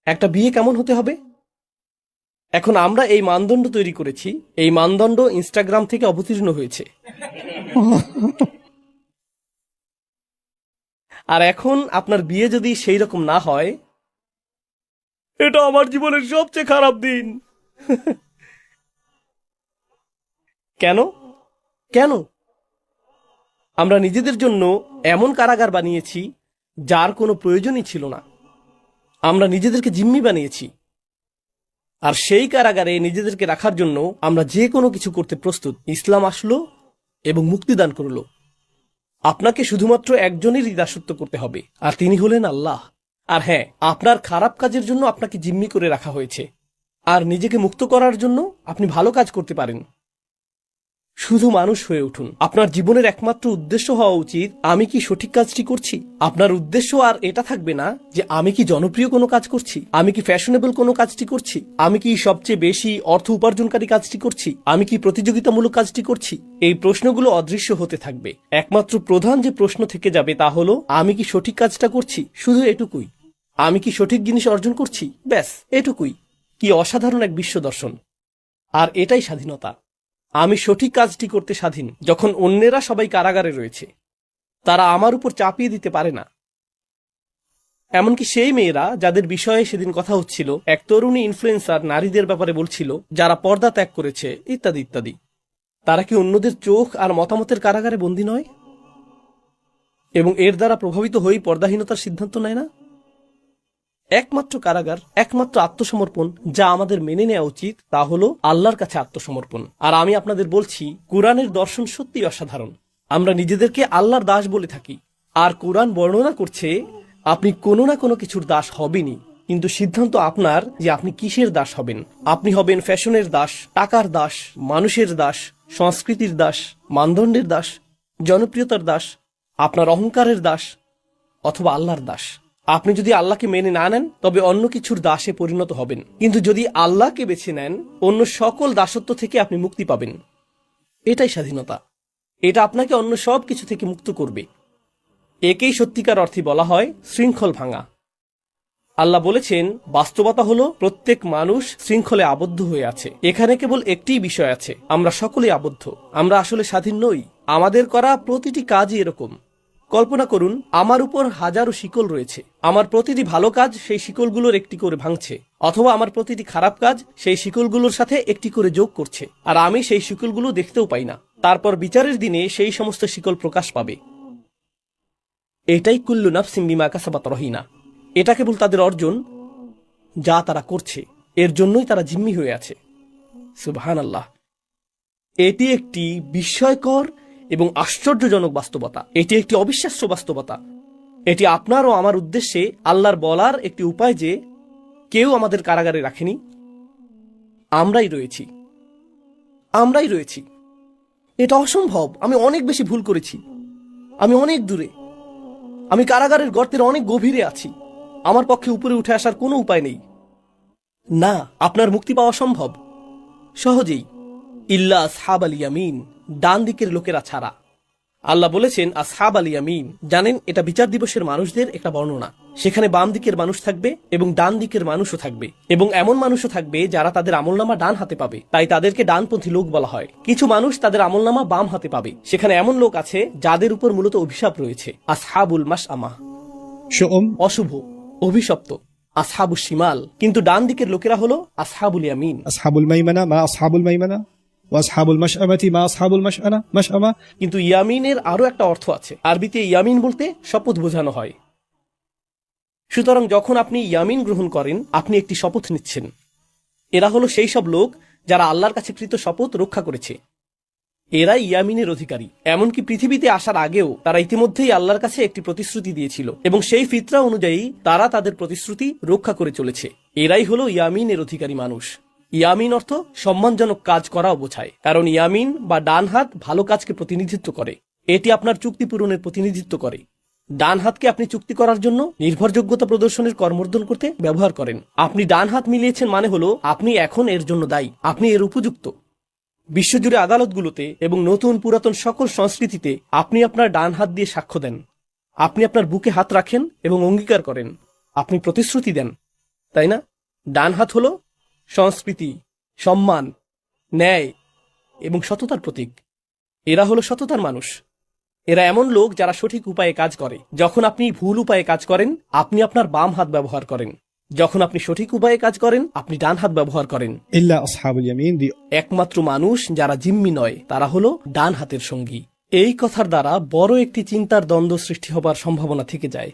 একটা বিয়ে কেমন হতে হবে? এখন আমরা এই মানদণ্ড তৈরি করেছি, এই মানদণ্ড ইনস্টাগ্রাম থেকে অবতীর্ণ হয়েছে। আর এখন আপনার বিয়ে যদি সেই রকম না হয়, এটা আমার জীবনের সবচেয়ে খারাপ দিন। কেন? কেন? আমরা নিজেদের জন্য এমন কারাগার বানিয়েছি যার কোনো প্রয়োজনই ছিল না। আমরা নিজেদেরকে জিম্মি বানিয়েছি, আর সেই কারাগারে নিজেদেরকে রাখার জন্য আমরা যে কোনো কিছু করতে প্রস্তুত। ইসলাম আসলো এবং মুক্তিদান করলো। আপনাকে শুধুমাত্র একজনেরই দাসত্ব করতে হবে, আর তিনি হলেন আল্লাহ। আর হ্যাঁ, আপনার খারাপ কাজের জন্য আপনাকে জিম্মি করে রাখা হয়েছে, আর নিজেকে মুক্ত করার জন্য আপনি ভালো কাজ করতে পারেন। শুধু মানুষ হয়ে উঠুন। আপনার জীবনের একমাত্র উদ্দেশ্য হওয়া উচিত, আমি কি সঠিক কাজটি করছি। আপনার উদ্দেশ্য আর এটা থাকবে না যে আমি কি জনপ্রিয় কোনো কাজ করছি, আমি কি ফ্যাশনেবল কোনো কাজটি করছি, আমি কি সবচেয়ে বেশি অর্থ উপার্জনকারী কাজটি করছি, আমি কি প্রতিযোগিতামূলক কাজটি করছি। এই প্রশ্নগুলো অদৃশ্য হতে থাকবে। একমাত্র প্রধান যে প্রশ্ন থেকে যাবে তা হলো, আমি কি সঠিক কাজটা করছি। শুধু এটুকুই। আমি কি সঠিক জিনিস অর্জন করছি, ব্যাস এটুকুই। কি অসাধারণ এক বিশ্ব দর্শন! আর এটাই স্বাধীনতা। আমি সঠিক কাজটি করতে স্বাধীন। যখন অন্যেরা সবাই কারাগারে রয়েছে, তারা আমার উপর চাপিয়ে দিতে পারে না। এমনকি সেই মেয়েরা যাদের বিষয়ে সেদিন কথা হচ্ছিল, এক তরুণী ইনফ্লুয়েন্সার নারীদের ব্যাপারে বলছিল যারা পর্দা ত্যাগ করেছে, ইত্যাদি ইত্যাদি। তারা কি অন্যদের চোখ আর মতামতের কারাগারে বন্দী নয়, এবং এর দ্বারা প্রভাবিত হয়েই পর্দাহীনতার সিদ্ধান্ত নেয় না? একমাত্র কারাগার, একমাত্র আত্মসমর্পণ যা আমাদের মেনে নেওয়া উচিত, তা হলো আল্লাহর কাছে আত্মসমর্পণ। আর আমি আপনাদের বলছি, কুরআনের দর্শন সত্যিই অসাধারণ। আমরা নিজেদেরকে আল্লাহর দাস বলে থাকি, আর কুরআন বর্ণনা করছে আপনি কোনো না কোনো কিছুর দাস হবেনই, কিন্তু সিদ্ধান্ত আপনার যে আপনি কিসের দাস হবেন। আপনি হবেন ফ্যাশনের দাস, টাকার দাস, মানুষের দাস, সংস্কৃতির দাস, মানদণ্ডের দাস, জনপ্রিয়তার দাস, আপনার অহংকারের দাস, অথবা আল্লাহর দাস। আপনি যদি আল্লাহকে মেনে না নেন, তবে অন্য কিছুর দাসে পরিণত হবেন। কিন্তু যদি আল্লাহকে বেছে নেন, অন্য সকল দাসত্ব থেকে আপনি মুক্তি পাবেন। এটাই স্বাধীনতা। এটা আপনাকে অন্য সব কিছু থেকে মুক্ত করবে। একেই সত্যিকার অর্থে বলা হয় শৃঙ্খল ভাঙা। আল্লাহ বলেছেন, বাস্তবতা হলো প্রত্যেক মানুষ শৃঙ্খলে আবদ্ধ হয়ে আছে। এখানে কেবল একটিই বিষয় আছে, আমরা সকলেই আবদ্ধ। আমরা আসলে স্বাধীন নই। আমাদের করা প্রতিটি কাজই এরকম। কল্পনা করুন, আমার উপর হাজারো শিকল রয়েছে। আমার প্রতিটি ভালো কাজ সেই শিকলগুলোর একটি করে ভাঙছে, অথবা আমার প্রতিটি খারাপ কাজ সেই শিকলগুলোর সাথে একটি করে যোগ করছে, আর আমি সেই শিকলগুলো দেখতেও পাই না। তারপর বিচারের দিনে সেই সমস্ত শিকল প্রকাশ পাবে। এটাই কুল্লু নাফসিন বিমা কাসাবাত রহিনা। এটা কেবল তাদের অর্জন যা তারা করছে, এর জন্যই তারা জিম্মি হয়ে আছে। সুবহানাল্লাহ। এটি একটি বিস্ময়কর এবং আশ্চর্যজনক বাস্তবতা। এটি একটি অবিশ্বাস্য বাস্তবতা। এটি আপনার ও আমার উদ্দেশ্যে আল্লাহর বলার একটি উপায় যে কেউ আমাদের কারাগারে রাখেনি, আমরাই রয়েছি। আমরাই রয়েছি। এটা অসম্ভব। আমি অনেক বেশি ভুল করেছি। আমি অনেক দূরে। আমি কারাগারের গর্তের অনেক গভীরে আছি। আমার পক্ষে উপরে উঠে আসার কোনো উপায় নেই। না, আপনার মুক্তি পাওয়া সম্ভব, সহজেই। ইল্লা আসহাব আল ইয়ামিন, ডান দিকের লোকেরা ছাড়া। আল্লাহ বলেছেন আসহাব আল ইয়ামিন। জানেন, এটা বিচার দিবসের মানুষদের একটা বর্ণনা। সেখানে বাম দিকের মানুষ থাকবে এবং ডান দিকের মানুষও থাকবে, এবং এমন মানুষও থাকবে যারা তাদের আমলনামা ডান হাতে পাবে, তাই তাদেরকে ডানপন্থী লোক বলা হয়। কিছু মানুষ তাদের আমলনামা বাম হাতে পাবে। সেখানে এমন লোক আছে যাদের উপর মূলত অভিশাপ রয়েছে। আসহাবুল মাশআমা, অশুভ, অভিশপ্ত। আসহাবুশ শিমাল, কিন্তু ডান দিকের লোকেরা হলো আসহাবুল ইয়ামিন। আসহাবুল মাইমানা মা আসহাবুল মাইমানা ওয়া আসহাবুল মাশআমাতি মা আসহাবুল মাশআমা। কিন্তু ইয়ামিনের আরো একটা অর্থ আছে। আরবিতে ইয়ামিন বলতে শপথ বোঝানো হয়। সুতরাং যখন আপনি ইয়ামিন গ্রহণ করেন, আপনি একটি শপথ নিচ্ছেন। এরা হলো সেই সব লোক যারা আল্লাহর কাছে কৃত শপথ রক্ষা করেছে। এরাই ইয়ামিনের অধিকারী। এমনকি পৃথিবীতে আসার আগেও তারা ইতিমধ্যেই আল্লাহর কাছে একটি প্রতিশ্রুতি দিয়েছিল, এবং সেই ফিতরা অনুযায়ী তারা তাদের প্রতিশ্রুতি রক্ষা করে চলেছে। এরাই হলো ইয়ামিনের অধিকারী মানুষ। ইয়ামিন অর্থ সম্মানজনক কাজ করাও বোঝায়, কারণ ইয়ামিন বা ডান হাত ভালো কাজকে প্রতিনিধিত্ব করে। এটি আপনার চুক্তি পূরণের প্রতিনিধিত্ব করে। ডান হাতকে আপনি চুক্তি করার জন্য নির্ভরযোগ্যতা প্রদর্শনের কর্মর্দন করতে ব্যবহার করেন। আপনি ডান হাত মিলিয়েছেন মানে হলো আপনি এখন এর জন্য দায়ী, আপনি এর উপযুক্ত। বিশ্বজুড়ে আদালতগুলোতে এবং নতুন পুরাতন সকল সংস্কৃতিতে আপনি আপনার ডান হাত দিয়ে সাক্ষ্য দেন। আপনি আপনার বুকে হাত রাখেন এবং অঙ্গীকার করেন। আপনি প্রতিশ্রুতি দেন। তাই না? ডান হাত হলো সংস্কৃতি, সম্মান, ন্যায় এবং সততার প্রতীক। এরা হলো সততার মানুষ। এরা এমন লোক যারা সঠিক উপায়ে কাজ করে। যখন আপনি ভুল উপায়ে কাজ করেন, আপনি আপনার বাম হাত ব্যবহার করেন। যখন আপনি সঠিক উপায়ে কাজ করেন, আপনি ডান হাত ব্যবহার করেন। إلا أصحاب اليمين the একমাত্র মানুষ যারা জিম্মি নয়, তারা হলো ডান হাতের সঙ্গী। এই কথার দ্বারা বড় একটি চিন্তার দ্বন্দ্ব সৃষ্টি হবার সম্ভাবনা থেকে যায়।